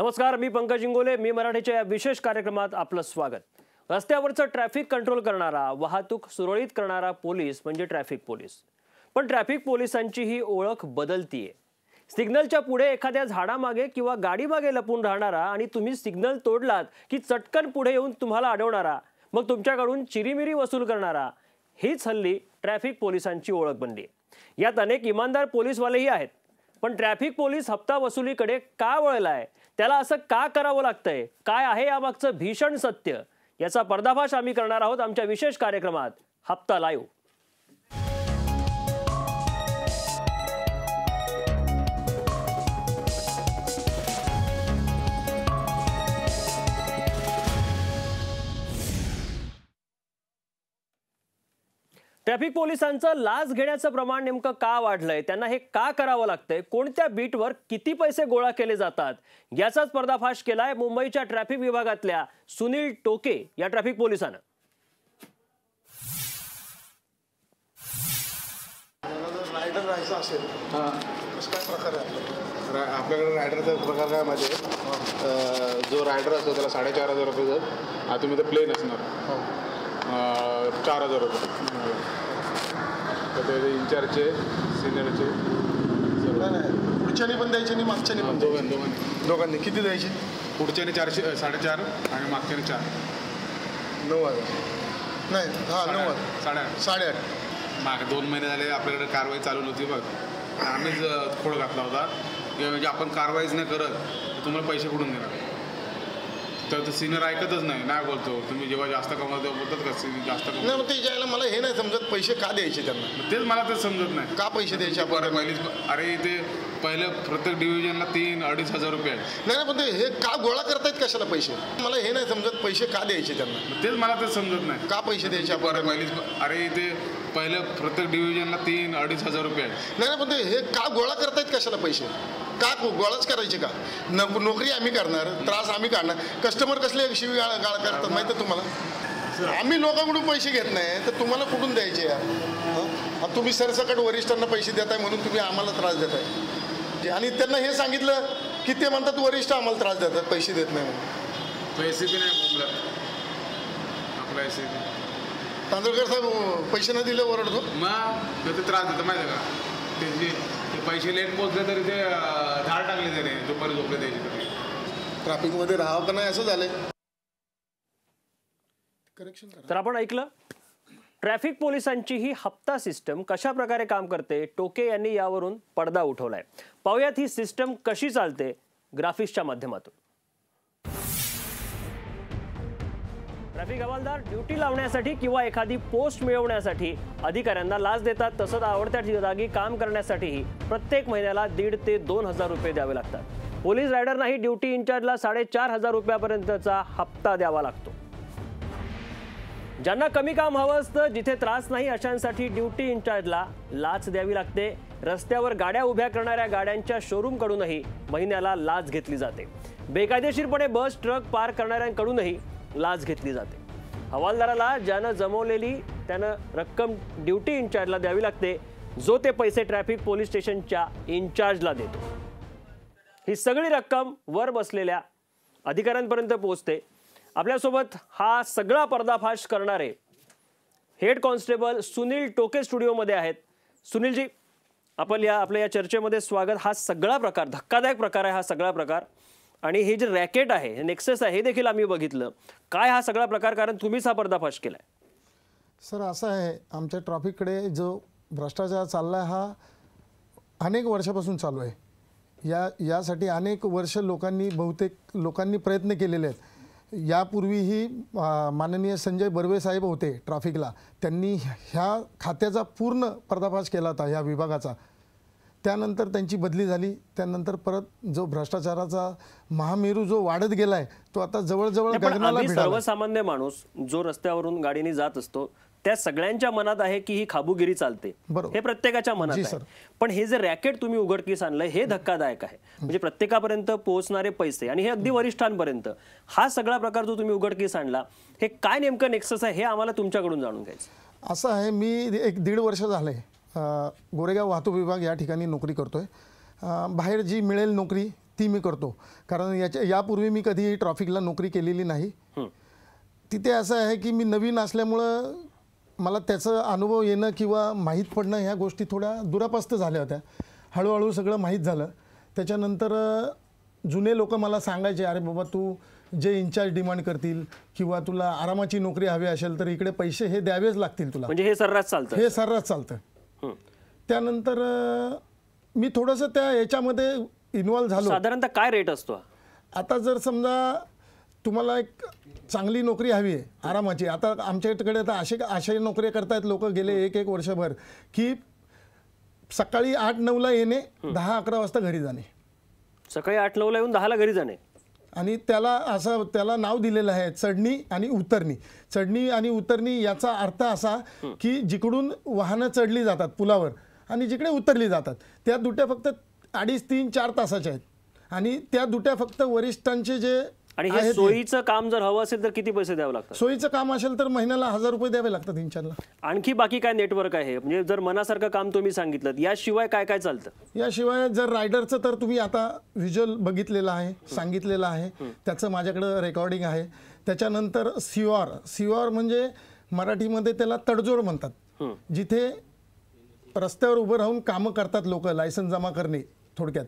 नमस्कार, मी पंकज इंगोले. मी मराठीच्या या विशेष कार्यक्रमात आपलं स्वागत. रस्त्यावरचं ट्रॅफिक कंट्रोल करणारा, वाहतूक सुरळीत करणारा पोलीस म्हणजे ट्रॅफिक पोलीस. पण ट्रॅफिक पोलिसांची ही ओळख बदलतीये. सिग्नलच्या पुढे एखाद्या झाडामागे किंवा गाडीमागे लपून राहणारा आणि तुम्ही सिग्नल तोडलात की चटकन पुढे येऊन तुम्हाला अडवणारा, मग तुमच्याकडून चिरीमिरी वसूल करणारा, हीच हल्ली ट्रॅफिक पोलिसांची ओळख बनली. यात अनेक इमानदार पोलीसवालेही आहेत. पण ट्रॅफिक पोलीस हप्ता वसुलीकडे का वळलाय? त्याला असं का करावं लागतंय? काय आहे यामागचं भीषण सत्य? याचा पर्दाफाश आम्ही करणार आहोत आमच्या विशेष कार्यक्रमात हप्ता लाईव्ह. ट्रॅफिक पोलिसांचं लाच घेण्याचं प्रमाण नेमकं का वाढलंय? त्यांना हे का करावं लागतंय? कोणत्या बीटवर किती पैसे गोळा केले जातात? याचाच पर्दाफाश केलाय मुंबईच्या ट्रॅफिक विभागातल्या सुनील टोके या ट्रॅफिक पोलिसानं. रायडर राहायचं असेल कसं काय प्रकार आहे आपल्याकडे? रायडरचा प्रकार काय माहिती? जो रायडर असतो त्याला 4,500 रुपये तुम्ही तर प्लेन असणार 4,000 रुपये. तर ते इंचार्जचे सिनियरचे पुढच्यानी पण द्यायचे आणि मागच्यानी पण दोघांनी किती द्यायचे? पुढच्याने 400 4,500 आणि मागच्याने 4 9,000 नाही 9,000 8,500 मागे 2 महिने झाले आपल्याकडे कारवाई चालू नव्हती. बघ आम्हीच खोड घातला होता की म्हणजे आपण कारवाईच नाही करत तर तुम्हाला पैसे कुठून देणार? तर सिनियर ऐकतच नाही बोलतो. तुम्ही जेव्हा जास्त कमवतो तेव्हा बोलतात का सिनियर जास्त कमवतो? नाही, ते ज्याला मला हे नाही समजत पैसे का द्यायचे त्यांना. तेच मला ते समजत नाही का पैसे द्यायचे आपण पहिलीच. अरे ते पहिलं प्रत्येक डिव्हिजनला 3-2,500 रुपये. नाही पण ते हे का गोळा करतायत कशाला पैसे? मला हे नाही समजत पैसे का द्यायचे त्यांना. तेच मला ते समजत नाही का पैसे द्यायचे आपण पहिलीच. अरे ते पहिलं प्रत्येक डिव्हिजनला 3-2,500 रुपये. नाही पण ते हे का गोळा करतायत कशाला पैसे? का गोळाच करायचे का? नोकरी आम्ही करणार, त्रास आम्ही काढणार. कस्टमर कसले शिवीगाळ करतात माहिती आहे तुम्हाला? आम्ही लोकांकडून पैसे घेत नाही तर तुम्हाला कुठून द्यायचे यार? तुम्ही सरसकट वरिष्ठांना पैसे देताय म्हणून तुम्ही आम्हाला त्रास देताय. आणि त्यांना हे सांगितलं की ते म्हणतात वरिष्ठ आम्हाला त्रास देतात, पैसे देत नाही म्हणून. पैसे बी नाही बोलत आपला. एस तांदूळकर साहेब पैसे नाही दिले ओरडतो मग ते त्रास देतं माहिती आहे का? ते पैसे लेट पोचले तरी ते झाड टाकले त्याने दुपारी झोपले द्यायचे तरी. ट्रॅफिकमध्ये राहावं का नाही असं झालंय. तर आपण ऐकलं ट्रॅफिक पोलिसांची ही हप्ता सिस्टम कशा प्रकारे काम करते. टोके यांनी यावरून पडदा उठवलाय. पाहूयात ही सिस्टम कशी चालते ग्राफिक्सच्या माध्यमातून. ट्रॅफिक हवालदार ड्युटी लावण्यासाठी किंवा एखादी पोस्ट मिळवण्यासाठी अधिकाऱ्यांना लाच देतात. तसंच आवडत्या जागी काम करण्यासाठीही प्रत्येक महिन्याला 1,500 ते 2,000 रुपये द्यावे लागतात. पोलीस रायडरनाही ड्युटी इंचार्जला 4,500 रुपयापर्यंतचा हप्ता द्यावा लागतो. ज्यांना कमी काम हवं असतं, जिथे त्रास नाही, अशांसाठी ड्युटी इंचार्जला लाच द्यावी लागते. रस्त्यावर गाड्या उभ्या करणाऱ्या गाड्यांच्या शोरूम कडूनही महिन्याला लाच घेतली जाते. बेकायदेशीरपणे बस ट्रक पार्क करणाऱ्यांकडूनही लाच घेतली जाते. हवालदाराला ज्यानं जमवलेली त्यानं रक्कम ड्युटी इंचार्जला द्यावी लागते, जो ते पैसे ट्रॅफिक पोलीस स्टेशनच्या इंचार्जला देतो. ही सगळी रक्कम वर बसलेल्या अधिकाऱ्यांपर्यंत पोहोचते. आपल्यासोबत हा सगळा पर्दाफाश करणारे हेड कॉन्स्टेबल सुनील टोके स्टुडिओमध्ये आहेत. सुनीलजी, आपल्या या चर्चेमध्ये स्वागत. हा सगळा प्रकार धक्कादायक प्रकार आहे. हा सगळा प्रकार आणि हे जे रॅकेट आहे, हे नेक्सस आहे, हे देखील आम्ही बघितलं. काय हा सगळा प्रकार? कारण तुम्हीच हा पर्दाफाश केलाय. सर असं आहे, आमच्या ट्रॅफिककडे जो भ्रष्टाचार चालला आहे हा अनेक वर्षापासून चालू आहे. यासाठी अनेक वर्ष बहुतेक लोकांनी प्रयत्न केलेले आहेत. यापूर्वीही माननीय संजय बर्वे साहेब होते ट्रॅफिकला, त्यांनी ह्या खात्याचा पूर्ण पर्दाफाश केला होता ह्या विभागाचा. त्यानंतर त्यांची बदली झाली. त्यानंतर परत जो भ्रष्टाचाराचा महामेरू जो वाढत गेलाय तो आता जवळजवळ गगनाला भिडला. सर्वसामान्य माणूस जो रस्त्यावरून गाडीने जात असतो त्या सगळ्यांच्या मनात आहे की ही खाबूगिरी चालते, हे प्रत्येकाच्या मनात आहे. पण हे जे रॅकेट तुम्ही उघडकीस आणलंय हे धक्कादायक आहे. म्हणजे प्रत्येकापर्यंत पोहोचणारे पैसे आणि हे अगदी वरिष्ठांपर्यंत हा सगळा प्रकार जो तुम्ही उघडकीस आणला, हे काय नेमकं नेक्सस आहे हे आम्हाला तुमच्याकडून जाणून घ्यायचं. असं आहे, मी 1-1.5 वर्ष झाले गोरेगाव वाहतूक विभाग या ठिकाणी नोकरी करतोय. बाहेर जी मिळेल नोकरी ती मी करतो, कारण यापूर्वी मी कधीही ट्रॅफिकला नोकरी केलेली नाही. तिथे असं आहे की मी नवीन असल्यामुळं मला त्याचा अनुभव येणं किंवा माहीत पडणं ह्या गोष्टी थोड्या दुरापास्त झाल्या होत्या. हळूहळू सगळं माहीत झालं. त्याच्यानंतर जुने लोक मला सांगायचे, अरे बाबा तू जे इन्चार्ज डिमांड करतील किंवा तुला आरामाची नोकरी हवी असेल तर इकडे पैसे हे द्यावेच लागतील तुला. म्हणजे हे सर्रास चालतं? हे सर्रास चालतं. त्यानंतर मी थोडंसं त्या याच्यामध्ये इन्व्हॉल्व झालो. साधारणतः काय रेट असतो? आता जर समजा तुम्हाला एक चांगली नोकरी हवी आहे आरामाची, आता आमच्याकडे आता असे नोकरी करतायत लोक गेले एक वर्षभर की सकाळी 8-9ला येणे, 10-11 वाजता घरी जाणे. सकाळी 8-9ला येऊन 10ला घरी जाणे. आणि त्याला नाव दिलेलं आहे चढणी आणि उतरणी. चढणी आणि उतरणी याचा अर्थ असा की जिकडून वाहनं चढली जातात पुलावर आणि जिकडे उतरली जातात त्या दुट्या फक्त 2.5-3-4 तासाच्या आहेत. आणि त्या दुट्या फक्त वरिष्ठांचे जे आणि हे सोयीचं काम जर हवं असेल तर किती पैसे द्यावे लागतात? सोयीचं काम असेल तर महिन्याला 1000 रुपये द्यावे लागतात इन्चार्जला. आणखी बाकी काय नेटवर्क आहे? म्हणजे जर मनासारखं काम तुम्ही सांगितलं, याशिवाय काय काय चालतं? याशिवाय जर रायडरचं तर तुम्ही आता व्हिज्युअल बघितलेलं आहे, सांगितलेलं आहे, त्याचं माझ्याकडं रेकॉर्डिंग आहे. त्याच्यानंतर सिओआर म्हणजे मराठीमध्ये त्याला तडजोड म्हणतात. जिथे रस्त्यावर उभं राहून कामं करतात लोक, लायसन जमा करणे थोडक्यात.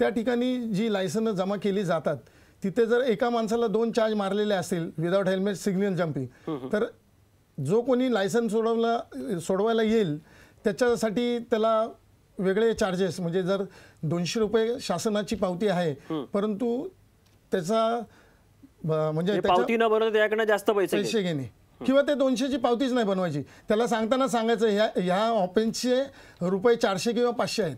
त्या ठिकाणी जी लायसनं जमा केली जातात तिथे जर एका माणसाला 2 चार्ज मारलेले असतील विदाउट हेल्मेट सिग्नल जम्पिंग, तर जो कोणी लायसन सोडवायला येईल त्याच्यासाठी त्याला वेगळे चार्जेस, म्हणजे जर 200 रुपये शासनाची पावती आहे, परंतु त्याचा म्हणजे पावती न बनवता त्याकडे जास्त पैसे घेणे किंवा ते 200ची पावतीच नाही बनवायची. त्याला सांगताना सांगायचं ह्या ऑफेन्सचे रुपये 400 किंवा 500 आहेत.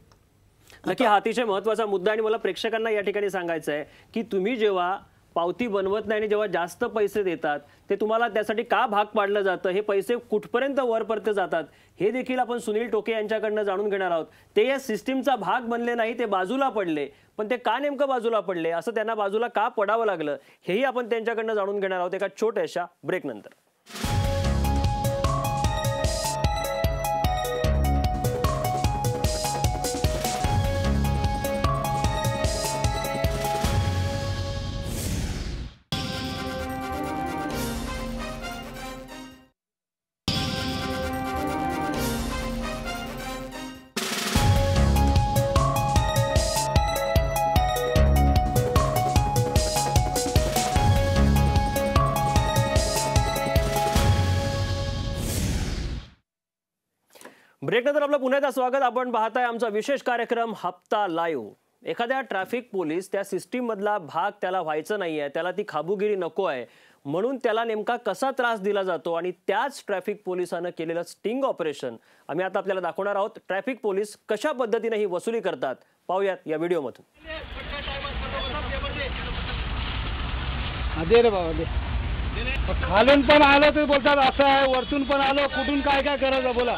नक्की हा अतिशय महत्त्वाचा मुद्दा. आणि मला प्रेक्षकांना या ठिकाणी सांगायचं आहे की तुम्ही जेव्हा पावती बनवत नाही आणि जेव्हा जास्त पैसे देतात ते तुम्हाला त्यासाठी का भाग पाडलं जातं, हे पैसे कुठपर्यंत वरपर्यंत जातात हे देखील आपण सुनील टोके यांच्याकडनं जाणून घेणार आहोत. ते या सिस्टीमचा भाग बनले नाही, ते बाजूला पडले, पण ते का नेमकं बाजूला पडले, असं त्यांना बाजूला का पडावं लागलं, हेही आपण त्यांच्याकडनं जाणून घेणार आहोत एका छोट्याशा ब्रेक नंतर. ब्रेकनंतर आपलं पुन्हा एकदा स्वागत. आपण पाहताय आमचा विशेष कार्यक्रम हप्ता लाईव्ह. एखाद्या ट्रॅफिक पोलीस त्या सिस्टीम मधला भाग त्याला व्हायचं नाहीये, त्याला ती खाबुगिरी नको आहे, म्हणून त्याला नेमका कसा त्रास दिला जातो आणि त्याच ट्रॅफिक पोलिसांना केलेलं स्टिंग ऑपरेशन आम्ही आता आपल्याला दाखवणार आहोत. ट्रॅफिक पोलीस कशा पद्धतीने ही वसुली करतात पाहूयात या व्हिडिओमधून. अरे बाबा दे, खालून पण आलो तर बोलतात असं आहे, वरतून पण आलो, कुठून काय काय करायचं बोला.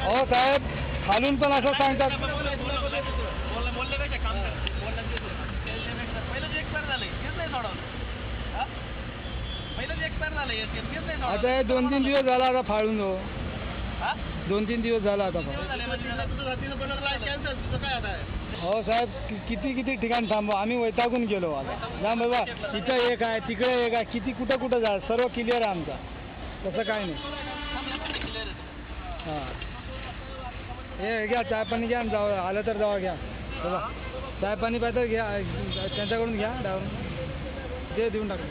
हो साहेब, खालून पण असं सांगतात. आता हे 2-3 दिवस झाला आता फाळून. हो 2-3 दिवस झाला आता. हो साहेब, किती ठिकाण थांबव, आम्ही वैतागून गेलो. आता जा बाबा, इथं एक आहे, तिकडे एक आहे, किती कुठं जा, सर्व क्लिअर आहे आमचा, तसं काय नाही. हां हे घ्या, चाय पाणी घ्या, जाऊ आलं तर जावा घ्या. बाबा चाय पाणी पाहिजे घ्या, त्यांच्याकडून घ्या, डावरून ते देऊन टाका.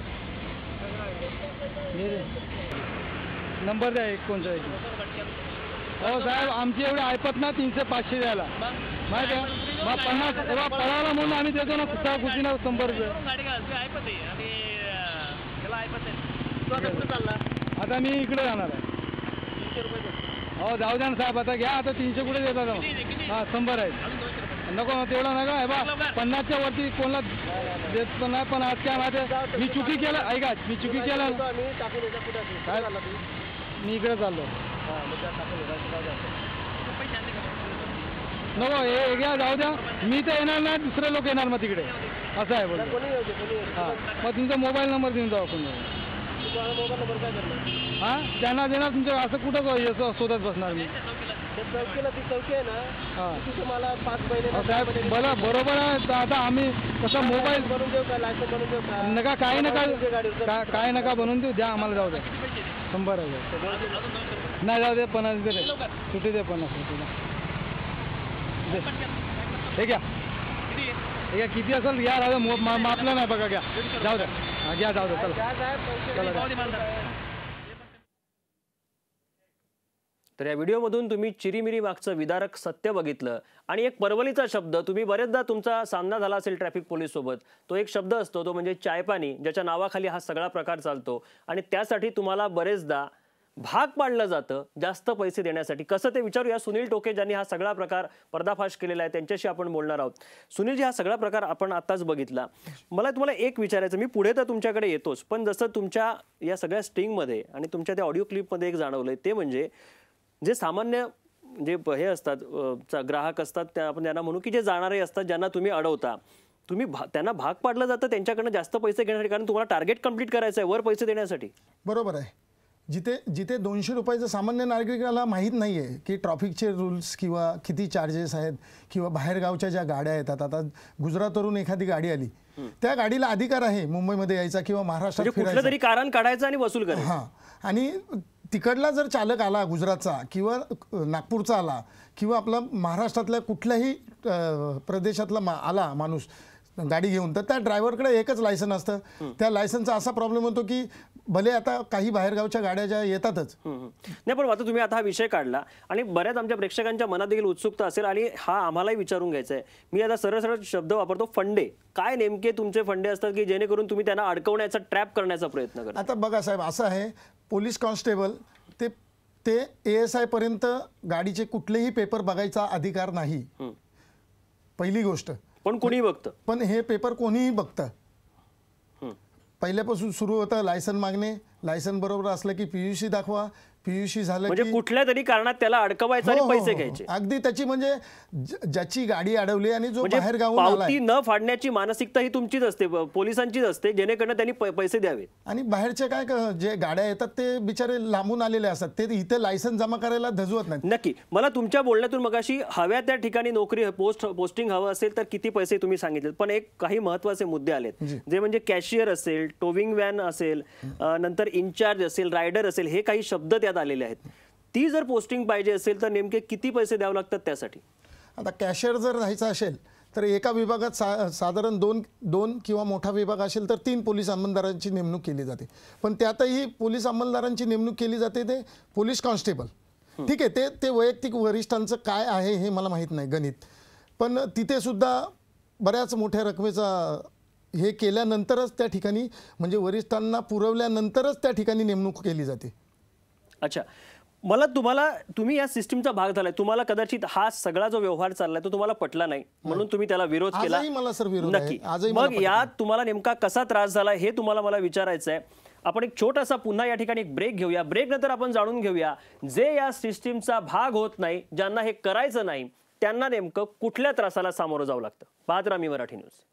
हे नंबर द्या 1 हो साहेब, आमची एवढी ऐपत ना 300-500 द्यायला माहिती आहे. मग 50 पळाला म्हणून आम्ही देतो ना, कुठा खुशीना 100 रुपये. आता मी इकडे जाणार आहे. हो जाऊ द्या ना साहेब, आता घ्या. आता 300 कुठे देतात? हां 100 आहेत. नको तेवढा नका. हे बा 50च्या वरती कोणाला देत पण नाही. पण आज काय माहिती, मी चुकी केलं, ऐका, मी चुकी केलं. मी इकडे चाललो. नको हे घ्या, जाऊ द्या. मी तर येणार नाही, दुसरे लोक येणार मग तिकडे, असं आहे बोल. हां मग तुमचा मोबाईल नंबर देऊन जाऊ आपण. हां त्यांना देणार तुमच्या, असं कुठं शोधत बसणार मी. चौकीला ती चौकी आहे ना, हां तिथे मला 5 महिने साहेब मला बरोबर आहे. तर आता आम्ही कसं मोबाईल बनवून देऊ का, लायसन बनवून देऊ का? नका काही नका काय नका बनवून देऊ, द्या आम्हाला जाऊ द्या 100 आहे. नाही जाऊ दे 50 दे रे, सुटी दे 50 रुपये हे घ्या. हे घ्या किती असेल घ्या, राहू द्या मापलं नाही बघा, घ्या जाऊ द्या. हां घ्या जाऊ द्या चला. तर या व्हिडिओमधून तुम्ही चिरीमिरी मागचं विदारक सत्य बघितलं. आणि एक परवलीचा शब्द, तुम्ही बरेचदा तुमचा सामना झाला असेल ट्रॅफिक पोलीस सोबत, तो एक शब्द असतो, तो म्हणजे चायपानी, ज्याच्या नावाखाली हा सगळा प्रकार चालतो. आणि त्यासाठी तुम्हाला बरेचदा भाग पाडलं जातं जास्त पैसे देण्यासाठी. कसं ते विचारूया सुनील टोके, ज्यांनी हा सगळा प्रकार पर्दाफाश केलेला आहे, त्यांच्याशी आपण बोलणार आहोत. सुनीलजी, हा सगळा प्रकार आपण आताच बघितला. मला तुम्हाला एक विचारायचं, मी पुढे तर तुमच्याकडे येतोच, पण जसं तुमच्या या सगळ्या स्टिंगमध्ये आणि तुमच्या त्या ऑडिओ क्लिपमध्ये एक जाणवलंय, ते म्हणजे जे सामान्य जे हे असतात ग्राहक असतात, त्या आपण त्यांना म्हणू की जे जाणारे असतात, ज्यांना तुम्ही अडवता, तुम्ही त्यांना भाग पाडलं जातं त्यांच्याकडनं जास्त पैसे घेण्यासाठी, कारण तुम्हाला टार्गेट कंप्लीट करायचं आहे वर पैसे देण्यासाठी. बरोबर आहे. जिथे 200 रुपयाचं सामान्य नागरिकाला माहीत नाही आहे की ट्रॅफिकचे रूल्स किंवा किती चार्जेस आहेत, किंवा बाहेरगावच्या ज्या गाड्या येतात, आता गुजरातवरून एखादी गाडी आली, त्या गाडीला अधिकार आहे मुंबईमध्ये यायचा किंवा महाराष्ट्रात कुठलं तरी कारण काढायचं आणि वसूल करायचं. हां, आणि तिकडला जर चालक आला गुजरातचा किंवा नागपूरचा आला किंवा आपला महाराष्ट्रातल्या कुठल्याही प्रदेशातला आला माणूस गाडी घेऊन, तर त्या ड्रायव्हरकडे एकच लायसन असतं. त्या लायसनचा असा प्रॉब्लेम होतो की भले आता काही बाहेरगावच्या गाड्या ज्या येतातच नाही, पण आता तुम्ही आता हा विषय काढला आणि बऱ्याच आमच्या प्रेक्षकांच्या मनात देखील उत्सुकता असेल आणि हा आम्हालाही विचारून घ्यायचा आहे. मी आता सरळ सरळ शब्द वापरतो, फंडे. काय नेमके तुमचे फंडे असतात की जेणेकरून तुम्ही त्यांना अडकवण्याचा, ट्रॅप करण्याचा प्रयत्न करता? आता बघा साहेब, असं आहे, पोलीस कॉन्स्टेबल ते ASI पर्यंत गाडीचे कुठलेही पेपर बघायचा अधिकार नाही, पहिली गोष्ट. पण कोणी बघतं, पण हे पेपर कोणीही बघतं. पहिल्यापासून सुरू होतं लायसन मागणे, लायसन बरोबर असलं की PUC दाखवा, PUC झालं म्हणजे कुठल्या तरी कारणात त्याला अडकवायचं आणि पैसे घ्यायचे. अगदी त्याची म्हणजे ज्याची गाडी अडवली आणि जो बाहेर गावून पावती न फाडण्याची मानसिकता ही तुमचीच असते, पोलिसांचीच असते, जेणेकरून त्यांनी पैसे द्यावे. आणि बाहेरचे काय जे गाड्या येतात ते बिचारे लांबून आलेले असतात, ते इथे लायसन जमा करायला धजवत नाहीत. नक्की. मला तुमच्या बोलण्यातून मगाशी हव्या त्या ठिकाणी नोकरी पोस्टिंग हवं असेल तर किती पैसे तुम्ही सांगितले, पण एक काही महत्वाचे मुद्दे आलेत, जे म्हणजे कॅशियर असेल, टोविंग व्हॅन असेल, नंतर इन्चार्ज असेल, रायडर असेल, हे काही शब्द त्यात आलेले आहेत. ती जर पोस्टिंग पाहिजे असेल तर नेमके किती पैसे द्यावे लागतात त्यासाठी? आता कॅशियर जर राहायचं असेल तर एका विभागात साधारण दोन किंवा मोठा विभाग असेल तर 3 पोलीस अंमलदारांची नेमणूक केली जाते. पण त्यातही पोलीस अंमलदारांची नेमणूक केली जाते ते पोलीस कॉन्स्टेबल. ठीक आहे, ते वैयक्तिक वरिष्ठांचं काय आहे हे मला माहीत नाही गणित, पण तिथे सुद्धा बऱ्याच मोठ्या रकमेचा हे केल्यानंतरच त्या ठिकाणी, म्हणजे वरिष्ठांना पुरवल्यानंतरच त्या ठिकाणी नेमणूक केली जाते. अच्छा, तुम्ही या सिस्टीमचा भाग झालाय, तुम्हाला कदाचित हा सगळा जो व्यवहार चाललाय तो तुम्हाला पटला नाही म्हणून तुम्ही त्याला विरोध केला. आजही मला सर विरोध आहे. नक्की. मग यात तुम्हाला नेमका कसा त्रास झाला हे मला विचारायचं आहे. आपण एक छोटासा पुन्हा या ठिकाणी एक ब्रेक घेऊया. ब्रेक नंतर आपण जाणून घेऊया जे या सिस्टीमचा भाग होत नाही, ज्यांना हे करायचं नाही, त्यांना नेमकं कुठल्या त्रासाला सामोरं जावं लागतं. पाहत राहा मी मराठी न्यूज.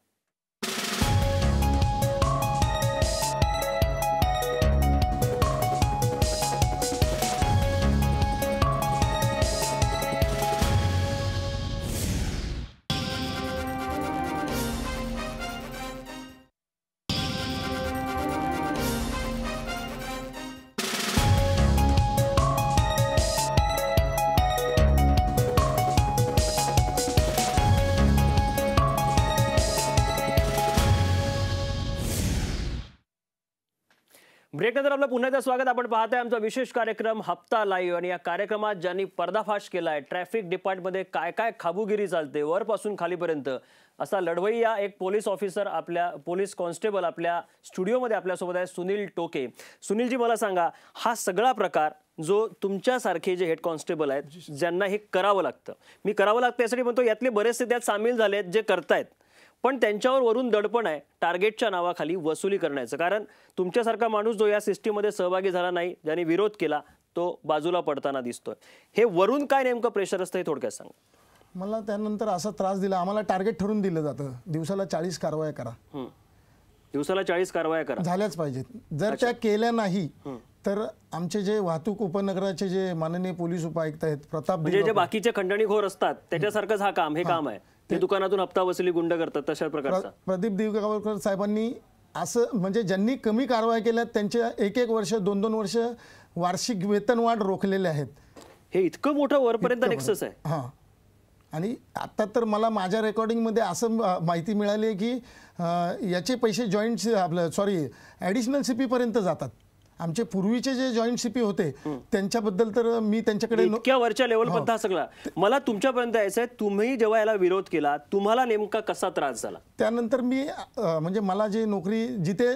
ब्रेक नंतर आपलं पुन्हा एकदा स्वागत. आपण पाहताय आमचा विशेष कार्यक्रम हप्ता लाईव्ह, आणि या कार्यक्रमात ज्यांनी पर्दाफाश केलाय, ट्रॅफिक डिपार्टमेंटमध्ये काय काय खाबूगिरी चालते वरपासून खालीपर्यंत, असा लढवय्या एक पोलीस ऑफिसर, आपल्या पोलीस कॉन्स्टेबल आपल्या स्टुडिओमध्ये आपल्यासोबत आहे, सुनील टोके. सुनीलजी, मला सांगा, हा सगळा प्रकार जो तुमच्यासारखे जे हेड कॉन्स्टेबल आहेत ज्यांना हे करावं लागतं, मी करावं लागतं यासाठी म्हणतो, यातले बरेचसे त्यात सामील झाले आहेत जे करतायत, पण त्यांच्यावर वरून दडपण आहे टार्गेटच्या नावाखाली वसुली करण्याचं. कारण तुमच्यासारखा माणूस जो या सिस्टीममध्ये सहभागी झाला नाही, ज्याने विरोध केला, तो बाजूला पडताना दिसतोय. हे वरून काय नेमकं प्रेशर असतं हे थोडक्यात सांगा. मला त्यानंतर असा त्रास दिला, आम्हाला टार्गेट ठरवून दिलं जातं, दिवसाला 40 कारवाया करा. दिवसाला 40 कारवाया करा. झाल्याच पाहिजेत. जर त्या केल्या नाही तर आमचे जे वाहतूक उपनगराचे जे माननीय पोलीस उपायुक्त आहेत प्रताप म्हणजे जे बाकीचे खंडणीखोर असतात त्याच्यासारखंच हे काम आहे. ते दुकानातून हप्ता वसुली गुंड करतात तशा प्रकारचा. प्रदीप दिवेगावकर साहेबांनी असं म्हणजे ज्यांनी कमी कारवाया केल्या त्यांच्या 1-1 वर्ष 2-2 वर्ष वार्षिक वेतनवाढ रोखलेले आहेत. हे इतकं मोठं वरपर्यंत नेक्सस आहे. हां, आणि आता तर मला माझ्या रेकॉर्डिंगमध्ये असं माहिती मिळाली आहे की याचे पैसे जॉईंट ॲडिशनल CP पर्यंत जातात. आमचे पूर्वीचे जे जॉईंट CP होते त्यांच्याबद्दल तर मी त्यांच्याकडे इतक्या वरच्या लेवलपर्यंत हा सगळा. मला तुमच्यापर्यंत यायचं आहे, तुम्ही जेव्हा याला विरोध केला तुम्हाला नेमका कसा त्रास झाला? त्यानंतर मी म्हणजे मला जे नोकरी जिथे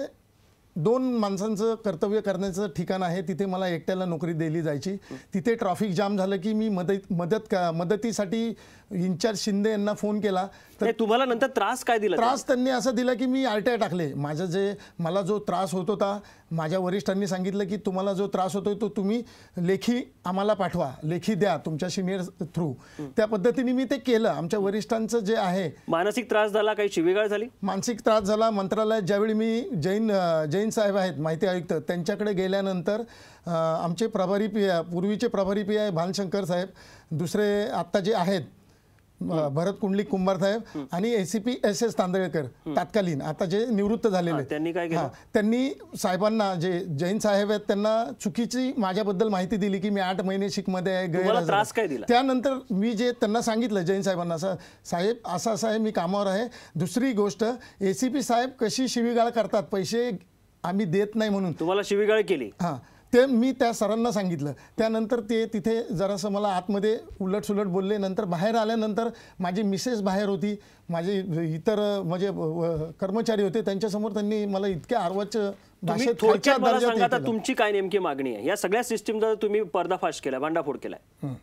2 माणसांचं कर्तव्य करण्याचं ठिकाण आहे तिथे मला एकट्याला नोकरी दिली जायची. तिथे ट्रॅफिक जाम झालं की मी मदतीसाठी इन्चार्ज शिंदे यांना फोन केला तर तुम्हाला नंतर त्रास काय दिला? त्रास त्यांनी असं दिला की मी RTI टाकले. मला जो त्रास होत होता माझ्या वरिष्ठांनी सांगितलं की तुम्हाला जो त्रास होतोय तो तुम्ही लेखी आम्हाला पाठवा, लेखी द्या तुमच्या सिनियर थ्रू. त्या पद्धतीने मी ते केलं. आमच्या वरिष्ठांचं जे आहे मानसिक त्रास झाला, काही शिवीगाळ झाली? मानसिक त्रास झाला. मंत्रालयात ज्यावेळी मी जैन साहेब आहेत माहिती आयुक्त त्यांच्याकडे गेल्यानंतर आमचे पूर्वीचे प्रभारी PI भालशंकर साहेब, दुसरे आत्ता जे आहेत भरत कुंडलिक कुंभार साहेब आणि ACP SS तांदळेकर तत्कालीन आता जे निवृत्त झालेले, त्यांनी काय केलं? त्यांनी साहेबांना जे जैन साहेब आहेत त्यांना चुकीची माझ्याबद्दल माहिती दिली की मी 8 महिने शिकमध्ये आहे, त्रास काय दिला? त्यानंतर मी जे त्यांना सांगितलं जैन साहेबांना, साहेब असं आहे मी कामावर आहे. दुसरी गोष्ट ACP साहेब कशी शिवीगाळ करतात, पैसे आम्ही देत नाही म्हणून तुम्हाला शिवीगाळ केली. हां, ते मी त्या सरांना सांगितलं. त्यानंतर ते तिथे जरासं मला आतमध्ये उलटसुलट बोलले. नंतर बाहेर आल्यानंतर माझी मिसेस बाहेर होती, माझे इतर म्हणजे कर्मचारी होते, त्यांच्यासमोर त्यांनी मला इतक्या अर्वाच्य भाषेत थोडक्यात मला सांगा आता तुमची काय नेमकी मागणी आहे? या सगळ्या सिस्टीमचा तुम्ही पर्दाफाश केला, भांडाफोड केलाय.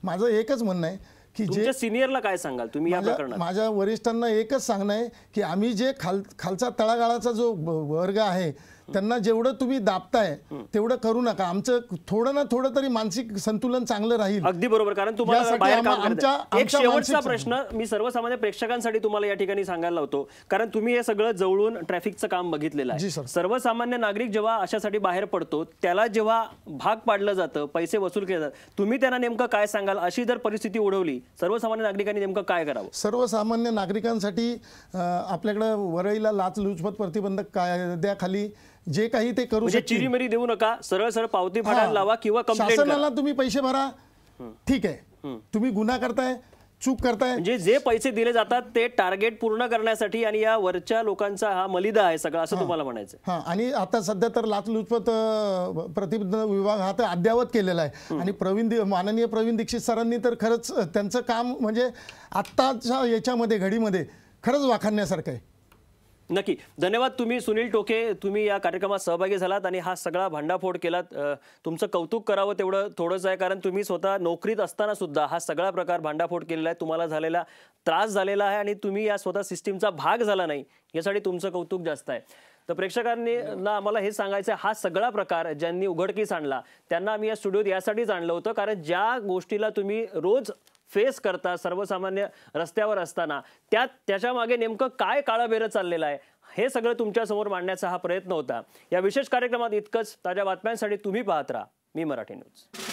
माझं एकच म्हणणं आहे की जे सिनियरला काय सांगाल तुम्ही या प्रकरणात? माझ्या वरिष्ठांना एकच सांगणं आहे की आम्ही जे खालचा तळागाळाचा जो वर्ग आहे त्यांना जेवढं तुम्ही दाबताय तेवढं करू नका. आमचं थोडं ना थोडं तरी मानसिक संतुलन चांगलं राहील. अगदी बरोबर, कारण तुम्हाला बाहेर काम करायचं. एक शेवटचा प्रश्न मी सर्वसामान्य प्रेक्षकांसाठी तुम्हाला या ठिकाणी सांगायला लावतो, कारण तुम्ही हे सगळं जवळून ट्रॅफिकचं काम बघितलेलं आहे. सर्वसामान्य नागरिक जेव्हा अशासाठी बाहेर पडतो त्याला जेव्हा भाग पाडलं जातं, पैसे वसूल केले जातात, तुम्ही त्यांना नेमकं काय सांगाल? अशी जर परिस्थिती ओढवली सर्वसामान्य नागरिकांनी नेमकं काय करावं? सर्वसामान्य नागरिकांसाठी आपल्याकडे वरळीला लाचलुचपत प्रतिबंधक कायद्याखाली जे काही ते करू शकतात. चिरीमिरी देऊ नका, सरळ सरळ पावती फाडायला लावा किंवा कंप्लेंट करा. शासनाला तुम्ही पैसे भरा, ठीक आहे. तुम्ही गुन्हा करताय, चूक करताय. म्हणजे जे पैसे दिले जातात ते टार्गेट पूर्ण करण्यासाठी आणि या वरच्या लोकांचा हा मलिदा आहे सगळं, असं तुम्हाला म्हणायचं? हां, आणि आता सध्या तर लाचलुचपत प्रतिबंध विभाग हा तर अद्यावत केलेला आहे. आणि माननीय प्रवीण दीक्षित सरांनी तर खरंच त्यांचं काम म्हणजे आत्ताच्या याच्यामध्ये घडीमध्ये खरंच वाखाणण्यासारखं आहे. नक्की. धन्यवाद. तुम्ही सुनील टोके, तुम्ही या कार्यक्रमात सहभागी झालात आणि हा सगळा भांडाफोड केलात. तुमचं कौतुक करावं तेवढं थोडंच आहे, कारण तुम्ही स्वतः नोकरीत असताना सुद्धा हा सगळा प्रकार भांडाफोड केलेला आहे. तुम्हाला झालेला त्रास झालेला आहे आणि तुम्ही या स्वतः सिस्टीमचा भाग झाला नाही, यासाठी तुमचं कौतुक जास्त आहे. तर प्रेक्षकांनी आम्हाला हे सांगायचं आहे, हा सगळा प्रकार ज्यांनी उघडकीस आणला त्यांना आम्ही या स्टुडिओत यासाठीच आणलं होतं, कारण ज्या गोष्टीला तुम्ही रोज फेस करता सर्वसामान्य रस्त्यावर असताना त्याच्या मागे नेमकं काय काळाबेरं चाललेलं आहे हे सगळं तुमच्या समोर मांडण्याचा हा प्रयत्न होता. या विशेष कार्यक्रमात इतकंच. ताज्या बातम्यांसाठी तुम्ही पाहत राहा मी मराठी न्यूज.